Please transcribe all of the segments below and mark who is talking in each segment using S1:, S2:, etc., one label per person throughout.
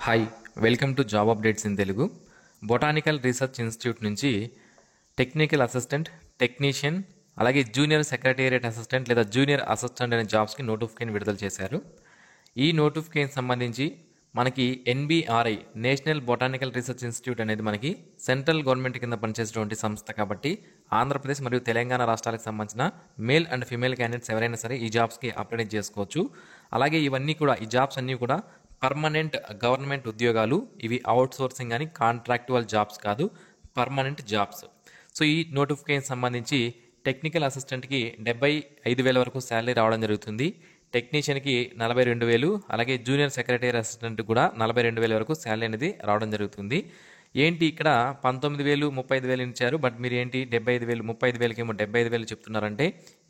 S1: Hi, welcome to job updates in Telugu. Botanical research institute నుంచి technical assistant, technician, అలాగే junior secretariat assistant లేదా junior assistant అనే జాబ్స్కి notification విడుదల చేశారు. ఈ నోటిఫికేషన్ సంబంధించి మనకి ఎన్బిఆర్ఐ, నేషనల్ బొటానికల్ రీసెర్చ్ ఇన్స్టిట్యూట్ అనేది మనకి సెంట్రల్ గవర్నమెంట్ కింద పనిచేసేటువంటి సంస్థ కాబట్టి ఆంధ్రప్రదేశ్ మరియు తెలంగాణ రాష్ట్రాలకు సంబంధించిన మేల్ అండ్ ఫిమేల్ క్యాండిడేట్స్ ఎవరైనా సరే ఈ జాబ్స్కి అప్లై చేసుకోవచ్చు. అలాగే ఈ జాబ్స్ అన్నీ కూడా పర్మనెంట్ గవర్నమెంట్ ఉద్యోగాలు. ఇవి అవుట్ సోర్సింగ్ కానీ కాంట్రాక్టువల్ జాబ్స్ కాదు, పర్మనెంట్ జాబ్స్. సో ఈ నోటిఫికేషన్ సంబంధించి టెక్నికల్ అసిస్టెంట్కి 75,000 వరకు శాలరీ రావడం జరుగుతుంది. టెక్నీషియన్కి 42,000, అలాగే జూనియర్ సెక్రటరీ అసిస్టెంట్ కూడా 42,000 వరకు శాలరీ అనేది రావడం జరుగుతుంది. ఏంటి ఇక్కడ 19,000, 35,000 ఇచ్చారు, బట్ మీరు ఏంటి 75,000, 35,000కి ఏమో 75,000 చెప్తున్నారంటే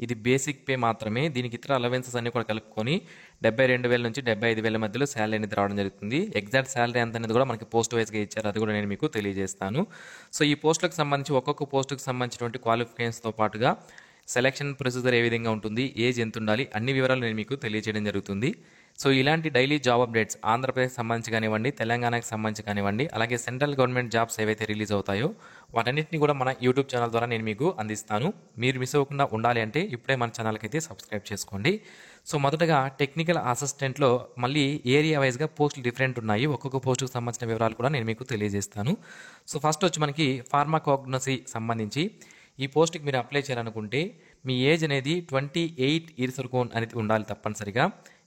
S1: ఇది బేసిక్ పే మాత్రమే. దీనికి ఇతర అలవెన్సెస్ అన్ని కూడా కలుపుకొని 72,000 నుంచి 75,000 మధ్యలో శాలరీ అనేది రావడం జరుగుతుంది. ఎగ్జాక్ట్ శాలరీ ఎంత అనేది కూడా మనకి పోస్ట్ వైజ్గా ఇచ్చారు, అది కూడా నేను మీకు తెలియజేస్తాను. సో ఈ పోస్టులకు సంబంధించి ఒక్కొక్క పోస్టుకు సంబంధించినటువంటి క్వాలిఫికేషన్స్తో పాటుగా సెలక్షన్ ప్రొసీజర్ ఏ విధంగా ఉంటుంది, ఏజ్ ఎంత ఉండాలి, అన్ని వివరాలు నేను మీకు తెలియజేయడం జరుగుతుంది. సో ఇలాంటి డైలీ జాబ్ అప్డేట్స్ ఆంధ్రప్రదేశ్ సంబంధించి కానివ్వండి, తెలంగాణకు సంబంధించి కానివ్వండి, అలాగే సెంట్రల్ గవర్నమెంట్ జాబ్స్ ఏవైతే రిలీజ్ అవుతాయో వాటన్నిటిని కూడా మన యూట్యూబ్ ఛానల్ ద్వారా నేను మీకు అందిస్తాను. మీరు మిస్ అవ్వకుండా ఉండాలి అంటే ఇప్పుడే మన ఛానల్కి అయితే సబ్స్క్రైబ్ చేసుకోండి. సో మొదటగా టెక్నికల్ అసిస్టెంట్లో మళ్ళీ ఏరియా వైజ్గా పోస్టులు డిఫరెంట్ ఉన్నాయి. ఒక్కొక్క పోస్టుకు సంబంధించిన వివరాలు కూడా నేను మీకు తెలియజేస్తాను. సో ఫస్ట్ వచ్చి మనకి ఫార్మాకోగ్నసీ సంబంధించి ఈ పోస్ట్కి మీరు అప్లై చేయాలనుకుంటే మీ ఏజ్ అనేది 28 ఇయర్స్ వరకు అనేది ఉండాలి తప్పనిసరిగా.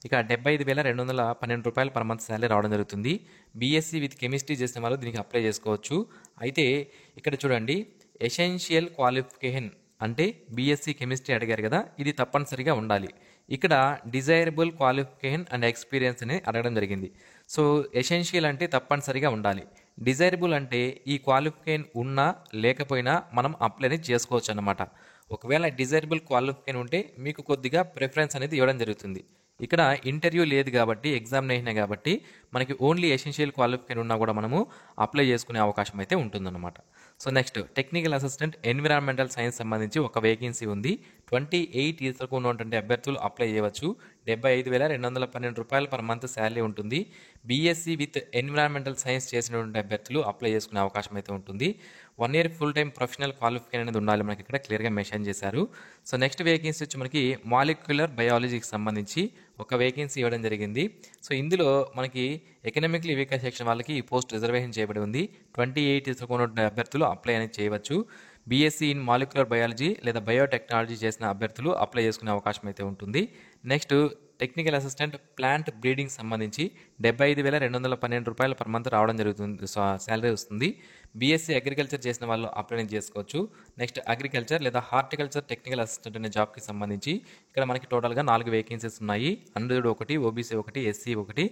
S1: ఇక 75,212 రూపాయలు పర్ మంత్ శాలరీ రావడం జరుగుతుంది. బీఎస్సీ విత్ కెమిస్ట్రీ చేసిన వాళ్ళు దీనికి అప్లై చేసుకోవచ్చు. అయితే ఇక్కడ చూడండి, ఎసెన్షియల్ క్వాలిఫికేషన్ అంటే బీఎస్సీ కెమిస్ట్రీ అడిగారు కదా, ఇది తప్పనిసరిగా ఉండాలి. ఇక్కడ డిజైరబుల్ క్వాలిఫికేషన్ అండ్ ఎక్స్పీరియన్స్ అనేది అడగడం జరిగింది. సో ఎసెన్షియల్ అంటే తప్పనిసరిగా ఉండాలి, డిజైరబుల్ అంటే ఈ క్వాలిఫికేషన్ ఉన్నా లేకపోయినా మనం అప్లై అనేది చేసుకోవచ్చు అన్నమాట. ఒకవేళ డిజైరబుల్ క్వాలిఫికేషన్ ఉంటే మీకు కొద్దిగా ప్రిఫరెన్స్ అనేది ఇవ్వడం జరుగుతుంది. ఇక్కడ ఇంటర్వ్యూ లేదు కాబట్టి, ఎగ్జామినేషన్ కాబట్టి మనకి ఓన్లీ ఎసెన్షియల్ క్వాలిఫికేషన్ ఉన్నా కూడా మనము అప్లై చేసుకునే అవకాశం అయితే ఉంటుందన్నమాట. So next technical assistant environmental science సంబంధించి ఒక వేకెన్సీ ఉంది. 28 ఇయర్స్ వరకు ఉన్నటువంటి అభ్యర్థులు అప్లై చేయవచ్చు. 75,212 రూపాయలు పర్ మంత్ శాలరీ ఉంటుంది. బీఎస్సీ విత్ ఎన్విరాన్మెంటల్ సైన్స్ చేసినటువంటి అభ్యర్థులు అప్లై చేసుకునే అవకాశం అయితే ఉంటుంది. 1 year full time professional qualification అనేది ఉండాలి, మనకి ఇక్కడ క్లియర్గా మెన్షన్ చేశారు. సో నెక్స్ట్ వేకెన్సీ వచ్చి మనకి మాలిక్యులర్ బయాలజీకి సంబంధించి ఒక వేకెన్సీ ఇవ్వడం జరిగింది. సో ఇందులో మనకి ఎకనామికలీ వీకర్ సెక్షన్ వాళ్ళకి ఈ పోస్ట్ రిజర్వేషన్ చేయబడి ఉంది. 28 ఇయర్స్ ఉన్న అభ్యర్థులు అప్లై అనేది చేయవచ్చు. బీఎస్సీ ఇన్ మాలిక్యులర్ బయాలజీ లేదా బయోటెక్నాలజీ చేసిన అభ్యర్థులు అప్లై చేసుకునే అవకాశం అయితే ఉంటుంది. Next technical assistant plant breeding సంబంధించి 75,212 రూపాయలు పర్ మంత్ రావడం జరుగుతుంది, శాలరీ వస్తుంది. బీఎస్సీ అగ్రికల్చర్ చేసిన వాళ్ళు అప్లై చేసుకోవచ్చు. నెక్స్ట్ అగ్రికల్చర్ లేదా హార్టికల్చర్ టెక్నికల్ అసిస్టెంట్ అనే జాబ్కి సంబంధించి ఇక్కడ మనకి టోటల్గా 4 వేకెన్సీస్ ఉన్నాయి. Unreserved 1, OBC 1, SC 1,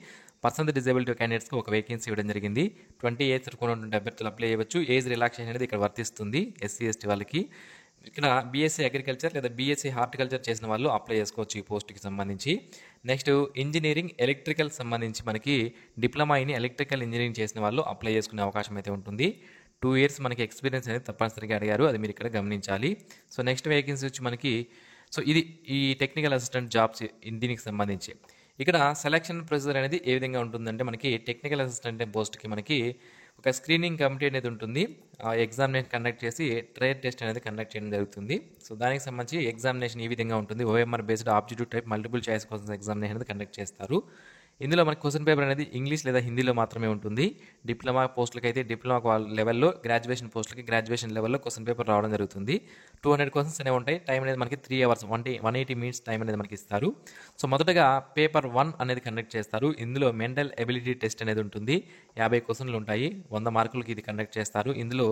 S1: person disability క్యాండిడేట్స్కి ఒక వేకెన్సీ ఇవ్వడం జరిగింది. 20 ఏజ్ వరకు ఉన్నటువంటి అభ్యర్థులు అప్లై చేయవచ్చు. ఏజ్ రిలాక్సేషన్ అనేది ఇక్కడ వర్తిస్తుంది ఎస్సీ ఎస్టీ వాళ్ళకి. ఇక్కడ బీఎస్సీ అగ్రికల్చర్ లేదా బీఎస్సీ హార్టికల్చర్ చేసిన వాళ్ళు అప్లై చేసుకోవచ్చు ఈ పోస్ట్కి సంబంధించి. నెక్స్ట్ ఇంజనీరింగ్ ఎలక్ట్రికల్ సంబంధించి మనకి డిప్లొమా ఇన్ ఎలక్ట్రికల్ ఇంజనీరింగ్ చేసిన వాళ్ళు అప్లై చేసుకునే అవకాశం అయితే ఉంటుంది. 2 ఇయర్స్ మనకి ఎక్స్పీరియన్స్ అనేది తప్పనిసరిగా అడిగారు, అది మీరు ఇక్కడ గమనించాలి. సో నెక్స్ట్ వేకెన్సీ వచ్చి మనకి, సో ఇది ఈ టెక్నికల్ అసిస్టెంట్ జాబ్స్ దీనికి సంబంధించి. ఇక్కడ సెలక్షన్ ప్రొసీజర్ అనేది ఏ విధంగా ఉంటుందంటే మనకి టెక్నికల్ అసిస్టెంట్ పోస్ట్కి మనకి ఒక స్క్రీనింగ్ కమిటీ అనేది ఉంటుంది. ఎగ్జామినేషన్ కండక్ట్ చేసి ట్రేడ్ టెస్ట్ అనేది కండక్ట్ చేయడం జరుగుతుంది. సో దానికి సంబంధించి ఎగ్జామినేషన్ ఈ విధంగా ఉంటుంది. OMR based objective type multiple choice questions examination అనేది కండక్ట్ చేస్తారు. ఇందులో మనకి క్వశ్చన్ పేపర్ అనేది ఇంగ్లీష్ లేదా హిందీలో మాత్రమే ఉంటుంది. డిప్లొమా పోస్టులకి అయితే డిప్లొమా లెవెల్లో, గ్రాడ్యుయేషన్ పోస్టులకి గ్రాడ్యుయేషన్ లెవెల్లో క్వశ్చన్ పేపర్ రావడం జరుగుతుంది. 200 క్వశ్చన్స్ అనేవి ఉంటాయి. టైం అనేది మనకి 3 అవర్స్ 180 మినిట్స్ టైం అనేది మనకి ఇస్తారు. సో మొదటగా పేపర్ 1 అనేది కండక్ట్ చేస్తారు. ఇందులో మెంటల్ ఎబిలిటీ టెస్ట్ అనేది ఉంటుంది. 50 క్వశ్చన్లు ఉంటాయి, 100 మార్కులకి ఇది కండక్ట్ చేస్తారు. ఇందులో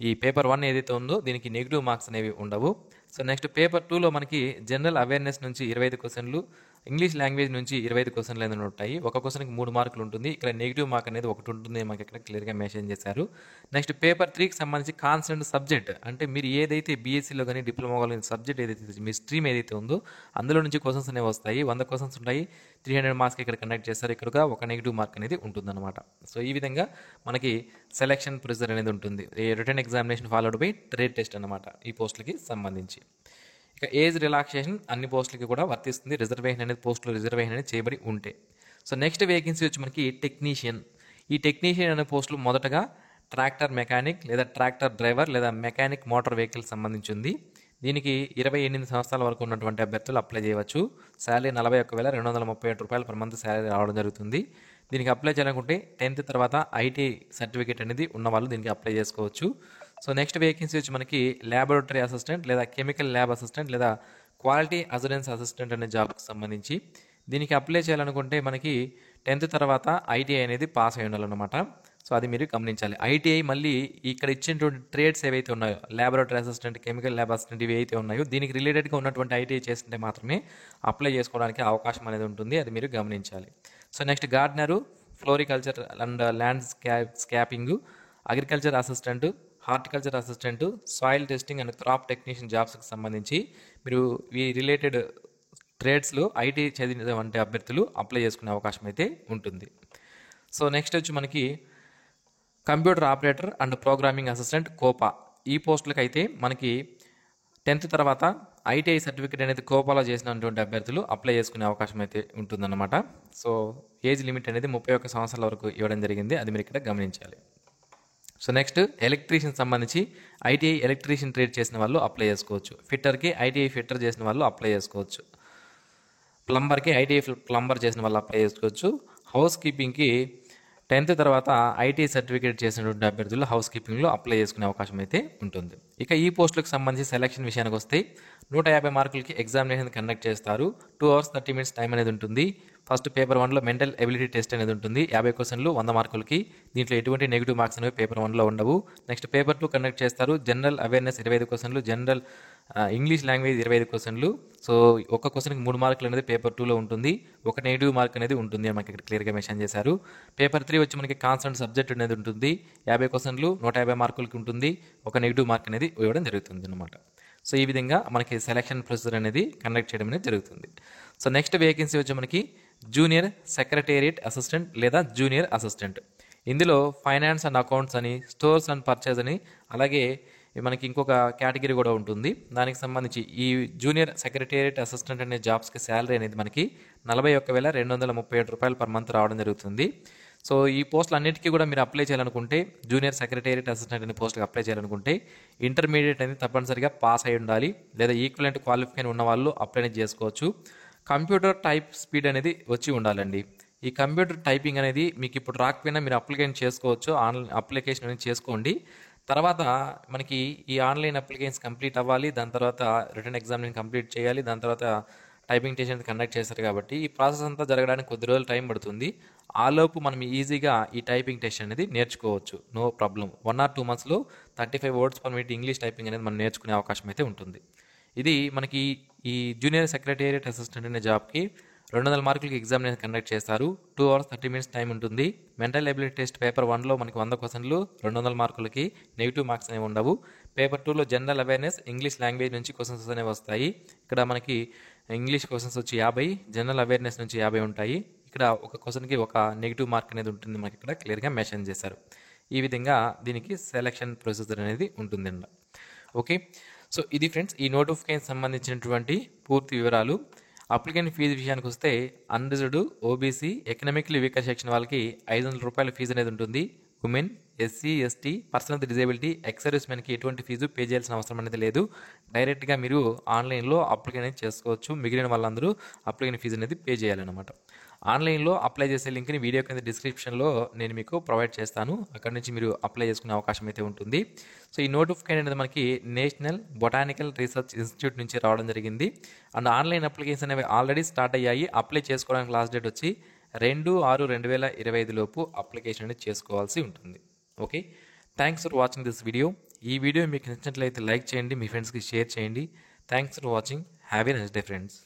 S1: ఈ పేపర్ 1 ఏదైతే ఉందో దీనికి నెగిటివ్ మార్క్స్ అనేవి ఉండవు. సో నెక్స్ట్ పేపర్ 2లో మనకి జనరల్ అవేర్నెస్ నుంచి 25 క్వశ్చన్లు, ఇంగ్లీష్ లాంగ్వేజ్ నుంచి 25 క్వశ్చన్లు అనేది ఉంటాయి. ఒక క్వశ్చన్కి 3 మార్కులు ఉంటుంది. ఇక్కడ నెగిటివ్ మార్క్ అనేది ఒకటి ఉంటుంది, మనకి ఇక్కడ క్లియర్గా మెన్షన్ చేశారు. నెక్స్ట్ పేపర్ 3కి సంబంధించి కాన్సర్న్ సబ్జెక్ట్ అంటే మీరు ఏదైతే బీఎస్సీలో కానీ డిప్లొమా కానీ సబ్జెక్ట్ ఏదైతే మీ స్ట్రీమ్ ఏదైతే ఉందో అందులో నుంచి క్వశ్చన్స్ అనేవి వస్తాయి. 100 క్వశ్చన్స్ ఉంటాయి, 300 మార్క్స్కి ఇక్కడ కండక్ట్ చేస్తారు. ఇక్కడ ఒక నెగిటివ్ మార్క్ అనేది ఉంటుందన్నమాట. సో ఈ విధంగా మనకి సెలక్షన్ ప్రొసీజర్ అనేది ఉంటుంది. Written examination followed by trade test అన్నమాట ఈ పోస్టులకి సంబంధించి. ఇక ఏజ్ రిలాక్సేషన్ అన్ని పోస్టులకి కూడా వర్తిస్తుంది. రిజర్వేషన్ అనేది పోస్టులో రిజర్వేషన్ అనేది చేయబడి ఉంటే. సో నెక్స్ట్ వేకెన్సీ వచ్చి మనకి టెక్నీషియన్. ఈ టెక్నీషియన్ అనే పోస్టులు మొదటగా ట్రాక్టర్ మెకానిక్ లేదా ట్రాక్టర్ డ్రైవర్ లేదా మెకానిక్ మోటార్ వెహికల్ సంబంధించి ఉంది. దీనికి 28 సంవత్సరాల వరకు ఉన్నటువంటి అభ్యర్థులు అప్లై చేయవచ్చు. శాలరీ 41,237 రూపాయలు పర్ మంత్ శాలరీ రావడం జరుగుతుంది. దీనికి అప్లై చేయాలనుకుంటే 10th తర్వాత ఐటీఐ సర్టిఫికేట్ అనేది ఉన్నవాళ్ళు దీనికి అప్లై చేసుకోవచ్చు. సో నెక్స్ట్ వేకెన్సీ వచ్చి మనకి ల్యాబొరేటరీ అసిస్టెంట్ లేదా కెమికల్ ల్యాబ్ అసిస్టెంట్ లేదా క్వాలిటీ అజురెన్స్ అసిస్టెంట్ అనే జాబ్కి సంబంధించి దీనికి అప్లై చేయాలనుకుంటే మనకి 10th తర్వాత ఐటీఐ అనేది పాస్ అయి ఉండాలన్నమాట. సో అది మీరు గమనించాలి. ఐటీఐ మళ్ళీ ఇక్కడ ఇచ్చినటువంటి ట్రేడ్స్ ఏవైతే ఉన్నాయో laboratory assistant, chemical lab assistant ఇవి అయితే ఉన్నాయో దీనికి రిలేటెడ్గా ఉన్నటువంటి ఐటీఐ చేస్తుంటే మాత్రమే అప్లై చేసుకోవడానికి అవకాశం అనేది ఉంటుంది. అది మీరు గమనించాలి. So next gardener, floriculture and landscaping, agriculture assistant, horticulture assistant, soil testing and crop technician జాబ్స్కి సంబంధించి మీరు ఈ రిలేటెడ్ ట్రేడ్స్లో ఐటీ చదివినటువంటి అభ్యర్థులు అప్లై చేసుకునే అవకాశం అయితే ఉంటుంది. సో నెక్స్ట్ వచ్చి మనకి computer operator and programming assistant Copa ఈ పోస్టులకు అయితే మనకి 10th తర్వాత ఐటీఐ సర్టిఫికేట్ అనేది కోపాలో చేసినటువంటి అభ్యర్థులు అప్లై చేసుకునే అవకాశం అయితే ఉంటుందన్నమాట. సో ఏజ్ లిమిట్ అనేది 31 సంవత్సరాల వరకు ఇవ్వడం జరిగింది. అది మీరు ఇక్కడ గమనించాలి. సో నెక్స్ట్ ఎలక్ట్రీషియన్ సంబంధించి ఐటీఐ ఎలక్ట్రీషియన్ ట్రేడ్ చేసిన వాళ్ళు అప్లై చేసుకోవచ్చు. ఫిట్టర్కి ఐటీఐ ఫిట్టర్ చేసిన వాళ్ళు అప్లై చేసుకోవచ్చు. ప్లంబర్కి ఐటీఐ ప్లంబర్ చేసిన వాళ్ళు అప్లై చేసుకోవచ్చు. హౌస్ కీపింగ్కి 10th తర్వాత ఐటీఐ సర్టిఫికేట్ చేసినటువంటి అభ్యర్థులు హౌస్ కీపింగ్లో అప్లై చేసుకునే అవకాశం అయితే ఉంటుంది. ఇక ఈ పోస్టులకు సంబంధించి సెలక్షన్ విషయానికి వస్తే 150 మార్కులకి ఎగ్జామినేషన్ కండక్ట్ చేస్తారు. 2 hours 30 minutes టైం అనేది ఉంటుంది. ఫస్ట్ పేపర్ 1లో మెంటల్ ఎబిలిటీ టెస్ట్ అనేది ఉంటుంది. 50 క్వశ్చన్లు 100 మార్కులకి. దీంట్లో ఎటువంటి నెగిటివ్ మార్క్స్ అనేవి పేపర్ 1లో ఉండవు. నెక్స్ట్ పేపర్ 2 కండక్ట్ చేస్తారు. జనరల్ అవేర్నెస్ 25 క్వశ్చన్లు, జనరల్ ఇంగ్లీష్ లాంగ్వేజ్ 25 క్వశ్చన్లు. సో ఒక్క క్వశ్చన్కి 3 మార్కులు అనేది పేపర్ 2లో ఉంటుంది. ఒక నెగిటివ్ మార్క్ అనేది ఉంటుంది మనకి ఇక్కడ క్లియర్గా మెన్షన్ చేశారు. పేపర్ 3 వచ్చి మనకి కాన్స్టెంట్ సబ్జెక్ట్ అనేది ఉంటుంది. 50 క్వశ్చన్లు 150 మార్కులకి ఉంటుంది. ఒక నెగిటివ్ మార్క్ అనేది ఇవ్వడం జరుగుతుంది అన్నమాట. సో ఈ విధంగా మనకి సెలక్షన్ ప్రొసీజర్ అనేది కండక్ట్ చేయడం అనేది జరుగుతుంది. సో నెక్స్ట్ వేకెన్సీ వచ్చి మనకి జూనియర్ సెక్రటేరియట్ అసిస్టెంట్ లేదా జూనియర్ అసిస్టెంట్. ఇందులో ఫైనాన్స్ అండ్ అకౌంట్స్ అని, స్టోర్స్ అండ్ పర్చేజ్ అని, అలాగే మనకి ఇంకొక కేటగిరీ కూడా ఉంటుంది. దానికి సంబంధించి ఈ జూనియర్ సెక్రటేరియట్ అసిస్టెంట్ అనే జాబ్స్కి శాలరీ అనేది మనకి 41,237 రూపాయలు పర్ మంత్ రావడం జరుగుతుంది. సో ఈ పోస్టులు అన్నిటికీ కూడా మీరు అప్లై చేయాలనుకుంటే జూనియర్ సెక్రటేరియట్ అసిస్టెంట్ అనే పోస్ట్కి అప్లై చేయాలనుకుంటే ఇంటర్మీడియట్ అనేది తప్పనిసరిగా పాస్ అయి ఉండాలి, లేదా ఈక్వలెంట్ క్వాలిఫికేషన్ ఉన్న వాళ్ళు అప్లై చేసుకోవచ్చు. కంప్యూటర్ టైప్ స్పీడ్ అనేది వచ్చి ఉండాలండి. ఈ కంప్యూటర్ టైపింగ్ అనేది మీకు ఇప్పుడు రాకపోయినా మీరు అప్లికేషన్ చేసుకోవచ్చు. ఆన్లైన్ అప్లికేషన్ అనేది చేసుకోండి. తర్వాత మనకి ఈ ఆన్లైన్ అప్లికేషన్స్ కంప్లీట్ అవ్వాలి. దాని తర్వాత రిటర్న్ ఎగ్జామినేషన్ కంప్లీట్ చేయాలి. దాని తర్వాత టైపింగ్ టెస్ట్ కండక్ట్ చేస్తారు కాబట్టి ఈ ప్రాసెస్ అంతా జరగడానికి కొద్ది రోజులు టైం పడుతుంది. ఆలోపు మనం ఈజీగా ఈ టైపింగ్ టెస్ట్ అనేది నేర్చుకోవచ్చు. No problem. 1 or 2 monthsలో 35 words per minute English typing అనేది మనం నేర్చుకునే అవకాశం అయితే ఉంటుంది. ఇది మనకి ఈ జూనియర్ సెక్రటేరియట్ అసిస్టెంట్ అనే జాబ్కి 200 మార్కులకి ఎగ్జామినేషన్ కండక్ట్ చేస్తారు. 2 hours 30 minutes టైం ఉంటుంది. మెంటల్ ఎబిలిటీ టెస్ట్ పేపర్ 1లో మనకి 100 క్వశ్చన్లు 200 మార్కులకి, నెగిటివ్ మార్క్స్ అనేవి ఉండవు. పేపర్ 2లో జనరల్ అవేర్నెస్, ఇంగ్లీష్ లాంగ్వేజ్ నుంచి క్వశ్చన్స్ అనేవి వస్తాయి. ఇక్కడ మనకి ఇంగ్లీష్ క్వశ్చన్స్ వచ్చి 50, జనరల్ అవేర్నెస్ నుంచి 50 ఉంటాయి. ఇక్కడ ఒక క్వశ్చన్కి ఒక నెగిటివ్ మార్క్ అనేది ఉంటుంది. మనకి ఇక్కడ క్లియర్గా మెన్షన్ చేశారు. ఈ విధంగా దీనికి సెలక్షన్ ప్రొసీజర్ అనేది ఉంటుందండి. ఓకే, సో ఇది ఫ్రెండ్స్ ఈ నోటిఫికేషన్ సంబంధించినటువంటి పూర్తి వివరాలు. అప్లికెంట్ ఫీజు విషయానికి వస్తే unreserved, OBC, economically weaker section వాళ్ళకి 500 రూపాయల ఫీజు అనేది ఉంటుంది. Women, SC, ST, person with disability, ex service మెన్కి ఎటువంటి ఫీజు పే చేయాల్సిన అవసరం అనేది లేదు. డైరెక్ట్గా మీరు ఆన్లైన్లో అప్లికేషన్ అనేది చేసుకోవచ్చు. మిగిలిన వాళ్ళందరూ అప్లికేషన్ ఫీజు అనేది పే చేయాలన్నమాట. ఆన్లైన్లో అప్లై చేసే లింక్ని వీడియో కింద డిస్క్రిప్షన్లో నేను మీకు ప్రొవైడ్ చేస్తాను. అక్కడ నుంచి మీరు అప్లై చేసుకునే అవకాశం అయితే ఉంటుంది. సో ఈ నోటిఫికేషన్ అనేది మనకి నేషనల్ బొటానికల్ రీసెర్చ్ ఇన్స్టిట్యూట్ నుంచి రావడం జరిగింది. అండ్ ఆన్లైన్ అప్లికేషన్ అనేవి ఆల్రెడీ స్టార్ట్ అయ్యాయి. అప్లై చేసుకోవడానికి లాస్ట్ డేట్ వచ్చి 2/6/2025 లోపు అప్లికేషన్ అనేది చేసుకోవాల్సి ఉంటుంది. Okay, thanks for watching this video. ఈ వీడియో మీకు నచ్చినట్లయితే లైక్ చేయండి, మీ ఫ్రెండ్స్కి షేర్ చేయండి. Thanks for watching. Have a nice day friends.